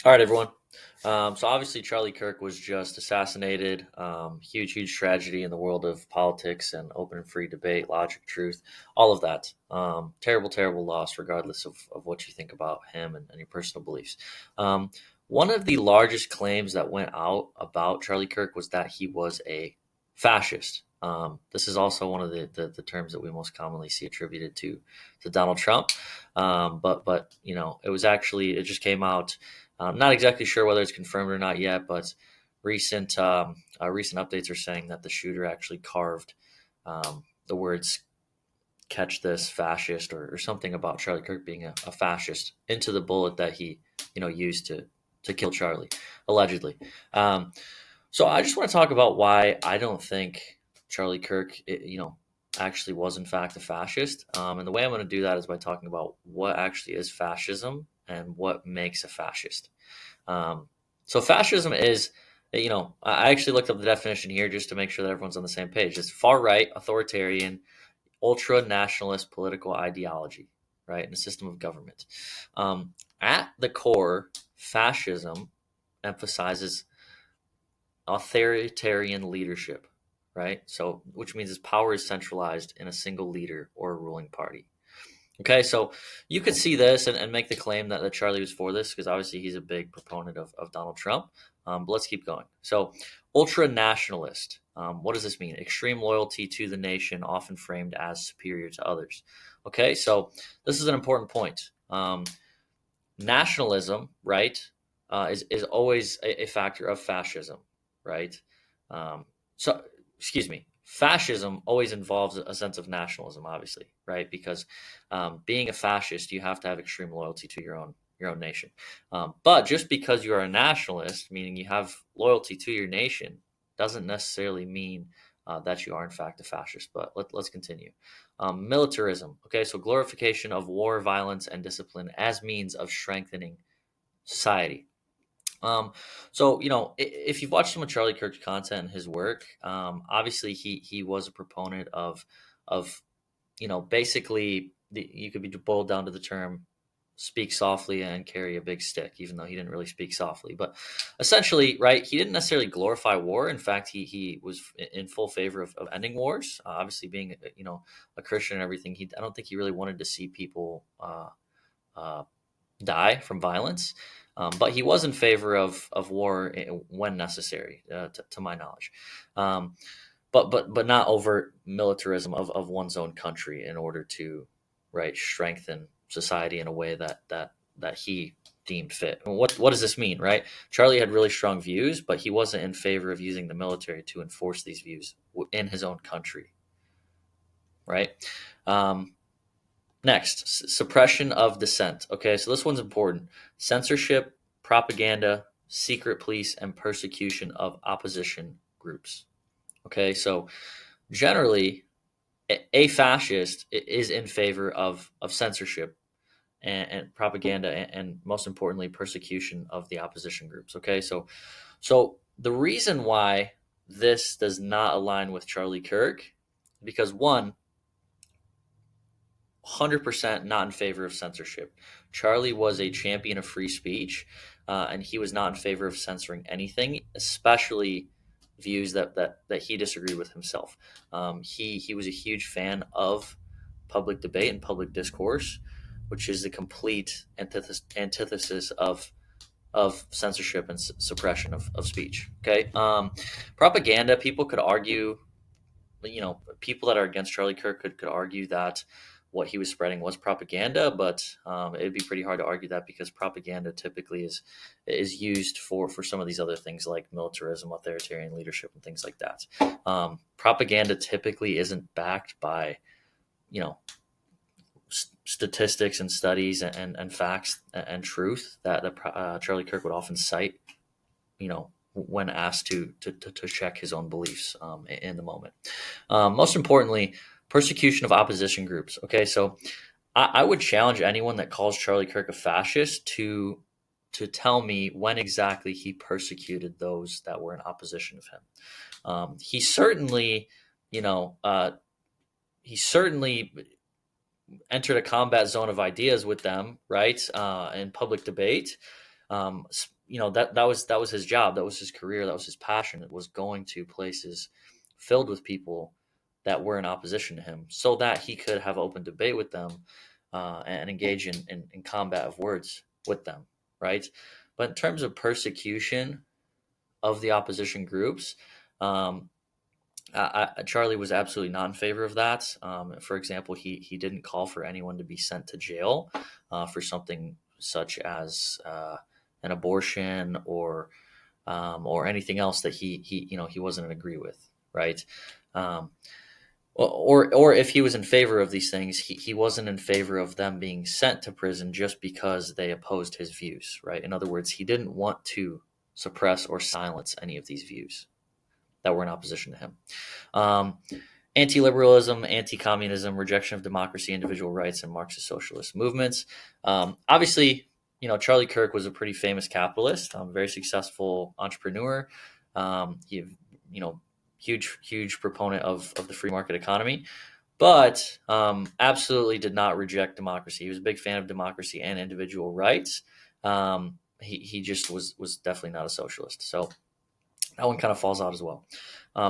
All right, everyone. So obviously, Charlie Kirk was just assassinated. Huge tragedy in the world of politics and open and free debate, logic, truth, all of that. Terrible loss, regardless of what you think about him and your personal beliefs. Um, One of the largest claims that went out about Charlie Kirk was that he was a fascist. This is also one of the terms that we most commonly see attributed to Donald Trump. But it just came out. I'm not exactly sure whether it's confirmed or not yet, but recent updates are saying that the shooter actually carved the words "catch this fascist" or something about Charlie Kirk being a fascist into the bullet that he used to kill Charlie, allegedly. Um, so I just want to talk about why I don't think Charlie Kirk, actually was in fact a fascist. And the way I'm going to do that is by talking about what actually is fascism and what makes a fascist. So fascism is, I actually looked up the definition here just to make sure that everyone's on the same page. It's far right, authoritarian, ultra nationalist political ideology, right, and a system of government. At the core, fascism emphasizes authoritarian leadership, right? So, which means its power is centralized in a single leader or a ruling party. Okay, so you could see this and make the claim that Charlie was for this because obviously he's a big proponent of Donald Trump. But let's keep going. So, ultra nationalist. What does this mean? Extreme loyalty to the nation, often framed as superior to others. Okay, so this is an important point. Nationalism, right, is always a factor of fascism, right? So, excuse me, fascism always involves a sense of nationalism, obviously, right? Because being a fascist, you have to have extreme loyalty to your own nation. But just because you are a nationalist, meaning you have loyalty to your nation, doesn't necessarily mean that you are in fact a fascist. But let's continue. Militarism. Okay, so glorification of war, violence, and discipline as means of strengthening society. Um, so if you've watched some of Charlie Kirk's content and his work, obviously he was a proponent of basically you could be boiled down to the term speak softly and carry a big stick, even though he didn't really speak softly. But essentially, right, he didn't necessarily glorify war. In fact, he was in full favor of ending wars. Obviously, being a Christian and everything, I don't think he really wanted to see people uh, die from violence. But he was in favor of war when necessary, to my knowledge. But not overt militarism of one's own country in order to strengthen society in a way that he deemed fit. What does this mean, right? Charlie had really strong views, but he wasn't in favor of using the military to enforce these views in his own country, right? Um, Next, suppression of dissent. Okay, so this one's important. Censorship, propaganda, secret police, and persecution of opposition groups. Okay, so generally, a fascist is in favor of censorship and propaganda and most importantly persecution of the opposition groups. Okay, so the reason why this does not align with Charlie Kirk, because 100% not in favor of censorship. Charlie was a champion of free speech, and he was not in favor of censoring anything, especially views that he disagreed with himself. He was a huge fan of public debate and public discourse, which is the complete antithesis of censorship and suppression of speech. Okay, propaganda. People could argue, people that are against Charlie Kirk could argue that what he was spreading was propaganda, but it'd be pretty hard to argue that because propaganda typically is used for some of these other things like militarism, authoritarian leadership, and things like that. Propaganda typically isn't backed by, statistics and studies and facts and truth that Charlie Kirk would often cite, when asked to check his own beliefs in the moment. Most importantly, persecution of opposition groups. Okay, so I would challenge anyone that calls Charlie Kirk a fascist to tell me when exactly he persecuted those that were in opposition of him. He certainly, he certainly entered a combat zone of ideas with them, right, in public debate. that was his job, that was his career, that was his passion. It was going to places filled with people that were in opposition to him, so that he could have open debate with them, and engage in combat of words with them, right? But in terms of persecution of the opposition groups, um, Charlie was absolutely not in favor of that. For example, he didn't call for anyone to be sent to jail for something such as an abortion or anything else that he wasn't in agree with, right? Um, or if he was in favor of these things, he wasn't in favor of them being sent to prison just because they opposed his views, right? In other words, he didn't want to suppress or silence any of these views that were in opposition to him. Um, Anti-liberalism, anti-communism, rejection of democracy, individual rights, and Marxist socialist movements. Obviously, Charlie Kirk was a pretty famous capitalist, very successful entrepreneur. He, huge proponent of the free market economy, but absolutely did not reject democracy. He was a big fan of democracy and individual rights. He just was definitely not a socialist. So that one kind of falls out as well.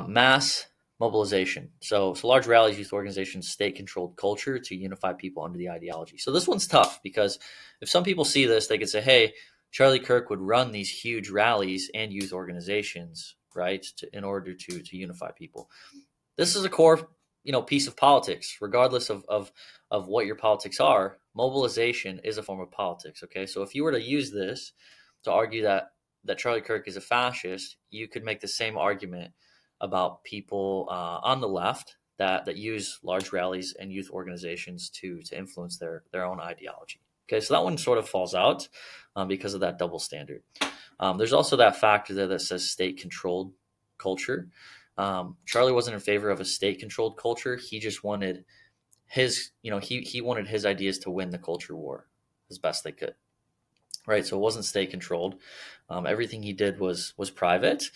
Mass mobilization. So large rallies, youth organizations, state-controlled culture to unify people under the ideology. So this one's tough because if some people see this, they could say, hey, Charlie Kirk would run these huge rallies and youth organizations, right, in order to unify people. This is a core, piece of politics, regardless of what your politics are. Mobilization is a form of politics. Okay, so if you were to use this to argue that Charlie Kirk is a fascist, you could make the same argument about people on the left that use large rallies and youth organizations to influence their own ideology. Okay, so that one sort of falls out because of that double standard. There's also that factor there that says state-controlled culture. Charlie wasn't in favor of a state-controlled culture. He just wanted he wanted his ideas to win the culture war as best they could. Right, so it wasn't state controlled. Everything he did was private.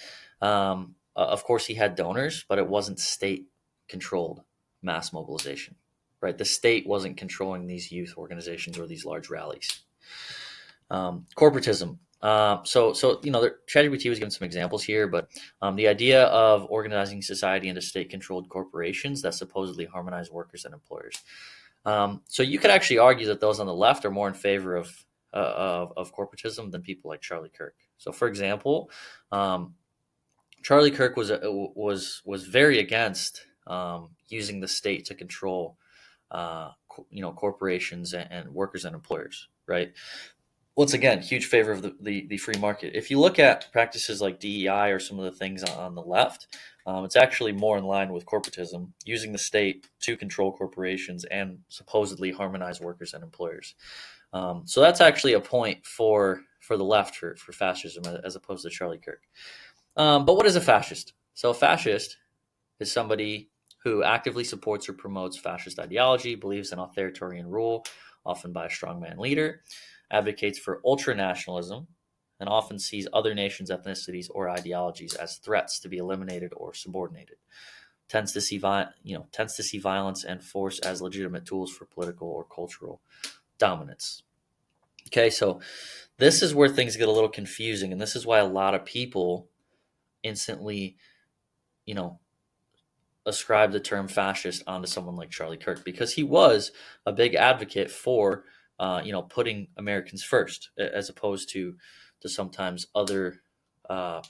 Of course, he had donors, but it wasn't state controlled mass mobilization. Right, the state wasn't controlling these youth organizations or these large rallies. Corporatism. ChatGPT was giving some examples here, but the idea of organizing society into state-controlled corporations that supposedly harmonize workers and employers. So you could actually argue that those on the left are more in favor of corporatism than people like Charlie Kirk. So, for example, Charlie Kirk was very against using the state to control, corporations and workers and employers. Right. Once again, huge favor of the free market. If you look at practices like DEI or some of the things on the left, it's actually more in line with corporatism, using the state to control corporations and supposedly harmonize workers and employers. So that's actually a point for the left for fascism as opposed to Charlie Kirk. But what is a fascist? So a fascist is somebody who actively supports or promotes fascist ideology, believes in authoritarian rule, often by a strongman leader, advocates for ultranationalism, and often sees other nations, ethnicities, or ideologies as threats to be eliminated or subordinated. Tends to see violence and force as legitimate tools for political or cultural dominance. Okay, so this is where things get a little confusing, and this is why a lot of people instantly, ascribe the term fascist onto someone like Charlie Kirk, because he was a big advocate for, putting Americans first, as opposed to sometimes other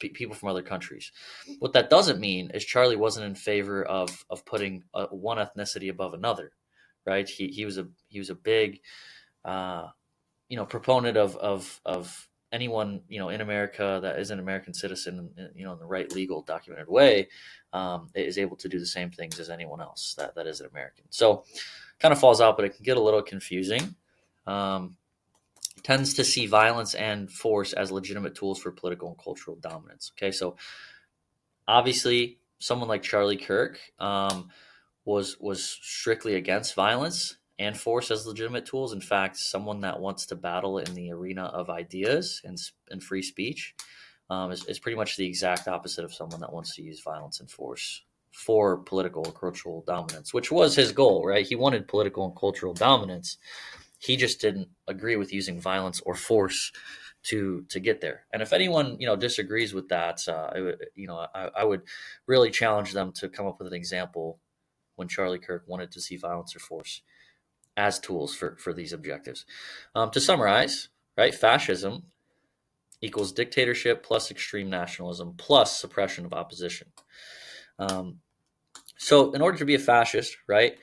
people from other countries. What that doesn't mean is Charlie wasn't in favor of putting one ethnicity above another, right? He was a big proponent of anyone in America that is an American citizen, in the right legal documented way, is able to do the same things as anyone else that is an American. So kind of falls out, but it can get a little confusing. Tends to see violence and force as legitimate tools for political and cultural dominance. Okay, so obviously someone like Charlie Kirk was strictly against violence and force as legitimate tools. In fact, someone that wants to battle in the arena of ideas and free speech is pretty much the exact opposite of someone that wants to use violence and force for political or cultural dominance, which was his goal, right? He wanted political and cultural dominance. He just didn't agree with using violence or force to get there. And if anyone disagrees with that, I would really challenge them to come up with an example when Charlie Kirk wanted to see violence or force as tools for these objectives. To summarize, right, fascism equals dictatorship plus extreme nationalism plus suppression of opposition. So in order to be a fascist, right,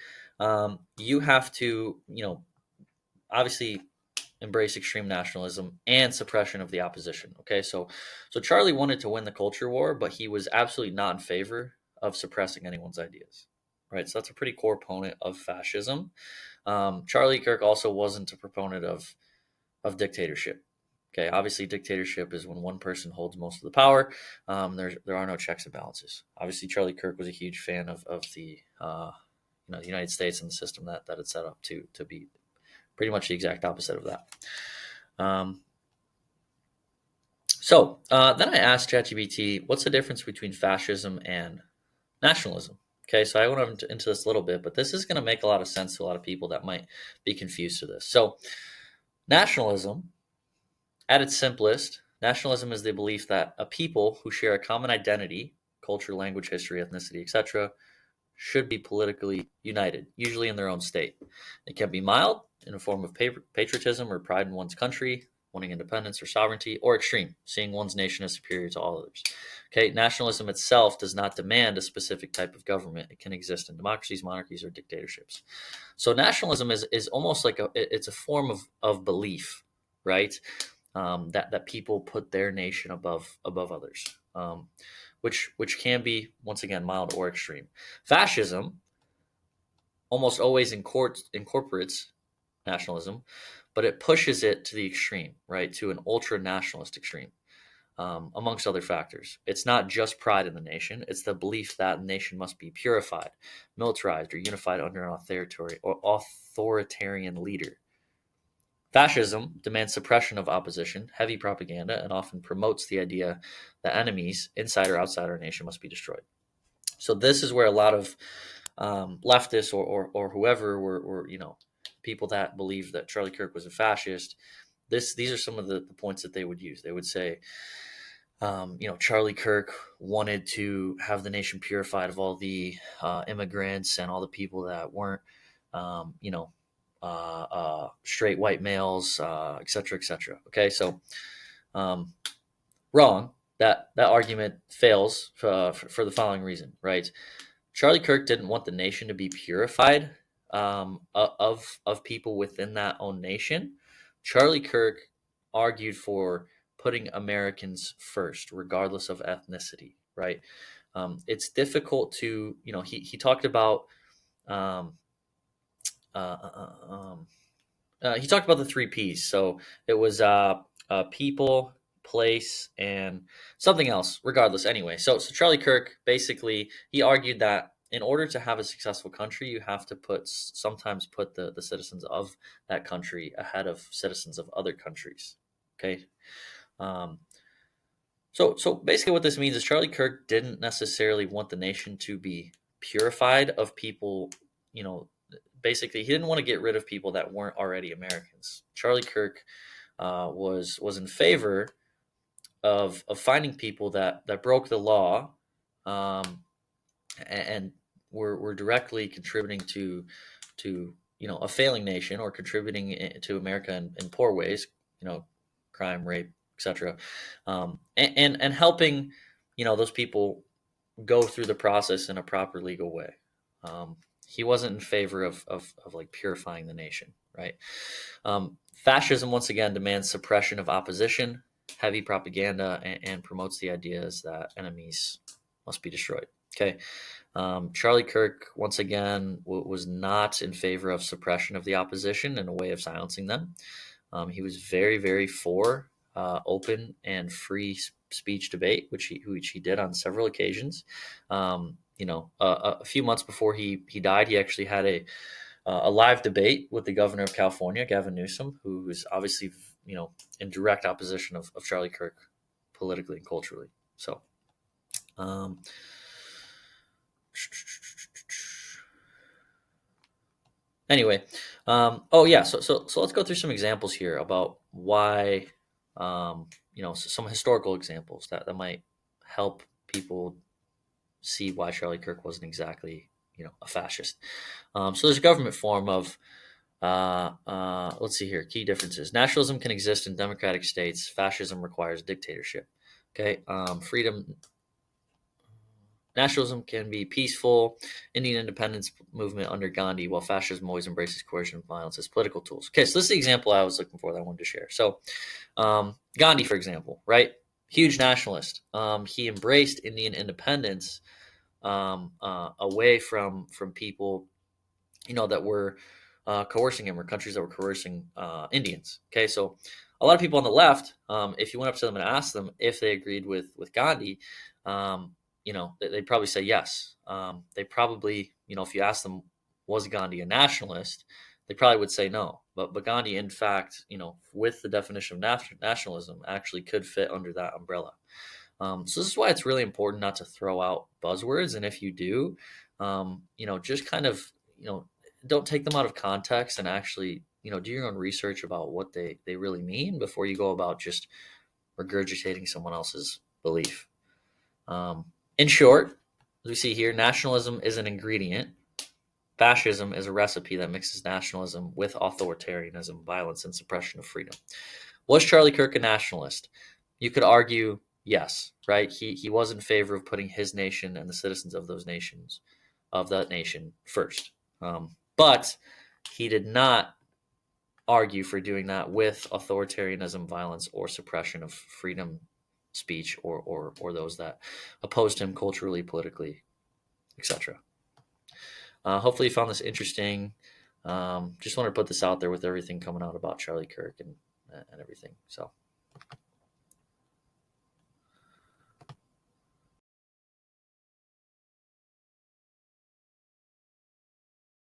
you have to, obviously embrace extreme nationalism and suppression of the opposition. Okay, so Charlie wanted to win the culture war, but he was absolutely not in favor of suppressing anyone's ideas. Right, so that's a pretty core opponent of fascism. Charlie Kirk also wasn't a proponent of dictatorship. Okay, obviously, dictatorship is when one person holds most of the power. There are no checks and balances. Obviously, Charlie Kirk was a huge fan of the the United States and the system that it's set up to be pretty much the exact opposite of that. So then I asked ChatGPT, what's the difference between fascism and nationalism? Okay, so I went into this a little bit, but this is going to make a lot of sense to a lot of people that might be confused to this. So nationalism, at its simplest, nationalism is the belief that a people who share a common identity, culture, language, history, ethnicity, etc., should be politically united, usually in their own state. It can be mild, in a form of patriotism or pride in one's country, wanting independence or sovereignty, or extreme, seeing one's nation as superior to all others. Okay, nationalism itself does not demand a specific type of government. It can exist in democracies, monarchies, or dictatorships. So nationalism is almost like it's a form of belief, right? That people put their nation above others, which can be, once again, mild or extreme. Fascism almost always incorporates nationalism, but it pushes it to the extreme, right, to an ultra nationalist extreme, amongst other factors. It's not just pride in the nation; it's the belief that the nation must be purified, militarized, or unified under an authoritarian leader. Fascism demands suppression of opposition, heavy propaganda, and often promotes the idea that enemies, inside or outside our nation, must be destroyed. So this is where a lot of leftists or whoever were people that believe that Charlie Kirk was a fascist. These are some of the points that they would use. They would say, Charlie Kirk wanted to have the nation purified of all the immigrants and all the people that weren't, straight white males, et cetera, et cetera. Okay, so wrong. That argument fails for the following reason, right? Charlie Kirk didn't want the nation to be purified of people within that own nation. Charlie Kirk argued for putting Americans first, regardless of ethnicity, right? It's difficult to, he talked about he talked about the three P's. So it was people, place, and something else. Regardless, anyway. So Charlie Kirk basically he argued that in order to have a successful country, you have to sometimes put the citizens of that country ahead of citizens of other countries. Okay. So basically, what this means is Charlie Kirk didn't necessarily want the nation to be purified of people, basically he didn't want to get rid of people that weren't already Americans. Charlie Kirk was in favor of finding people that broke the law, and were directly contributing to a failing nation, or contributing to America in poor ways, crime, rape, etc., and helping those people go through the process in a proper legal way. He wasn't in favor of like purifying the nation, right? Fascism, once again, demands suppression of opposition, heavy propaganda, and promotes the ideas that enemies must be destroyed. Okay. Charlie Kirk, once again, was not in favor of suppression of the opposition and a way of silencing them. He was very, very for open and free speech debate, which he did on several occasions. A few months before he died, he actually had a live debate with the governor of California, Gavin Newsom, who is obviously in direct opposition of Charlie Kirk politically and culturally. So, anyway, so let's go through some examples here about why some historical examples that might help people see why Charlie Kirk wasn't exactly, a fascist. So there's a government form of, let's see here, key differences. Nationalism can exist in democratic states. Fascism requires dictatorship. Okay, freedom. Nationalism can be peaceful. Indian independence movement under Gandhi, while fascism always embraces coercion and violence as political tools. Okay, so this is the example I was looking for that I wanted to share. So, Gandhi, for example, right? Huge nationalist. He embraced Indian independence away from people, that were coercing him, or countries that were coercing Indians. Okay, so a lot of people on the left, if you went up to them and asked them if they agreed with Gandhi, they'd probably say yes. They probably, if you ask them, was Gandhi a nationalist, they probably would say no. But Gandhi, in fact, with the definition of nationalism, actually could fit under that umbrella. So this is why it's really important not to throw out buzzwords, and if you do, just kind of, don't take them out of context, and actually, do your own research about what they really mean before you go about just regurgitating someone else's belief. In short, as we see here, nationalism is an ingredient. Fascism is a recipe that mixes nationalism with authoritarianism, violence, and suppression of freedom. Was Charlie Kirk a nationalist? You could argue yes, right? He was in favor of putting his nation and the citizens of that nation first. But he did not argue for doing that with authoritarianism, violence, or suppression of freedom, speech, or those that opposed him culturally, politically, etc. Hopefully you found this interesting. Just wanted to put this out there with everything coming out about Charlie Kirk and everything. So